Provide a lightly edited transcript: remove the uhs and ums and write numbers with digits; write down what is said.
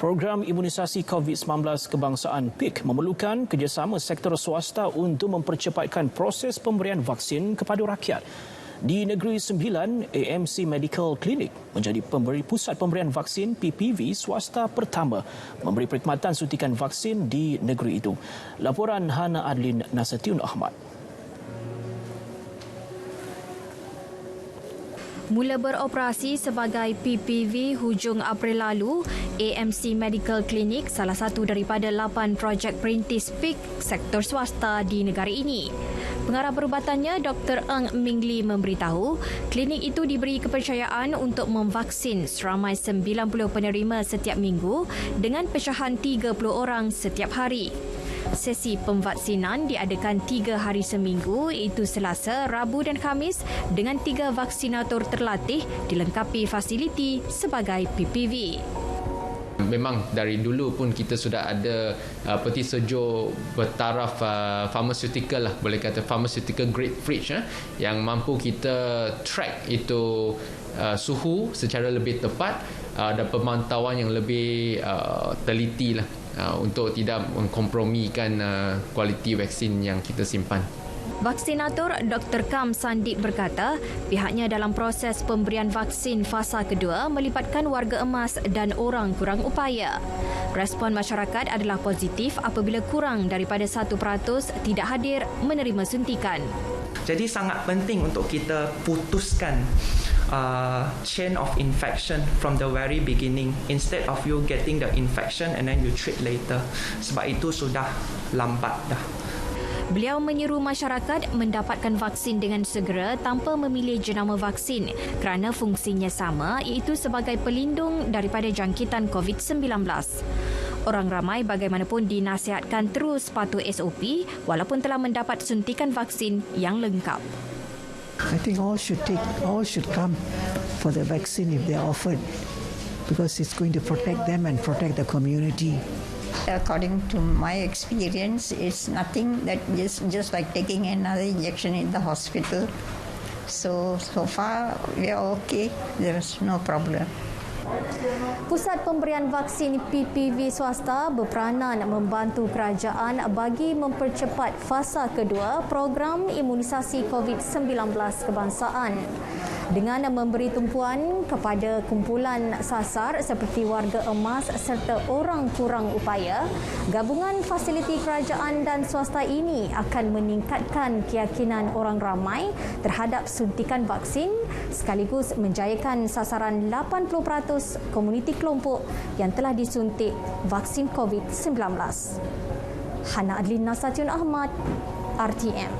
Program imunisasi COVID-19 kebangsaan PIK memerlukan kerjasama sektor swasta untuk mempercepatkan proses pemberian vaksin kepada rakyat. Di Negeri Sembilan, AMC Medical Clinic menjadi pusat pemberian vaksin PPV swasta pertama memberi perkhidmatan suntikan vaksin di negeri itu. Laporan Hana Adlin Nasution Ahmad. Mula beroperasi sebagai PPV hujung April lalu, AMC Medical Clinic salah satu daripada 8 projek perintis PIK sektor swasta di negara ini. Pengarah perubatannya Dr. Eng Ming Lee memberitahu, klinik itu diberi kepercayaan untuk memvaksin seramai 90 penerima setiap minggu dengan pecahan 30 orang setiap hari. Sesi pemvaksinan diadakan 3 hari seminggu iaitu Selasa, Rabu dan Khamis dengan 3 vaksinator terlatih dilengkapi fasiliti sebagai PPV. Memang dari dulu pun kita sudah ada peti sejuk bertaraf pharmaceutical lah, boleh kata pharmaceutical grade fridge yang mampu kita track itu suhu secara lebih tepat dan pemantauan yang lebih teliti lah untuk tidak mengkompromikan kualiti vaksin yang kita simpan. Vaksinator Dr. Kam Sandip berkata, pihaknya dalam proses pemberian vaksin fasa kedua melibatkan warga emas dan orang kurang upaya. Respon masyarakat adalah positif apabila kurang daripada 1% tidak hadir menerima suntikan. Jadi sangat penting untuk kita putuskan chain of infection from the very beginning instead of you getting the infection and then you treat later. Sebab itu sudah lambat dah. Beliau menyeru masyarakat mendapatkan vaksin dengan segera tanpa memilih jenama vaksin kerana fungsinya sama iaitu sebagai pelindung daripada jangkitan COVID-19. Orang ramai bagaimanapun dinasihatkan terus patuh SOP walaupun telah mendapat suntikan vaksin yang lengkap. I think all should come for the vaccine if they are offered because it's going to protect them and protect the community. According to my experience, it's nothing that just like taking another injection in the hospital. So far we are okay. There is no problem. Pusat pemberian vaksin PPV swasta berperanan membantu kerajaan bagi mempercepat fasa kedua program imunisasi COVID-19 kebangsaan. Dengan memberi tumpuan kepada kumpulan sasar seperti warga emas serta orang kurang upaya, gabungan fasiliti kerajaan dan swasta ini akan meningkatkan keyakinan orang ramai terhadap suntikan vaksin sekaligus menjayakan sasaran 80% komuniti kelompok yang telah disuntik vaksin COVID-19. Hana Adlin Nasution Ahmad, RTM.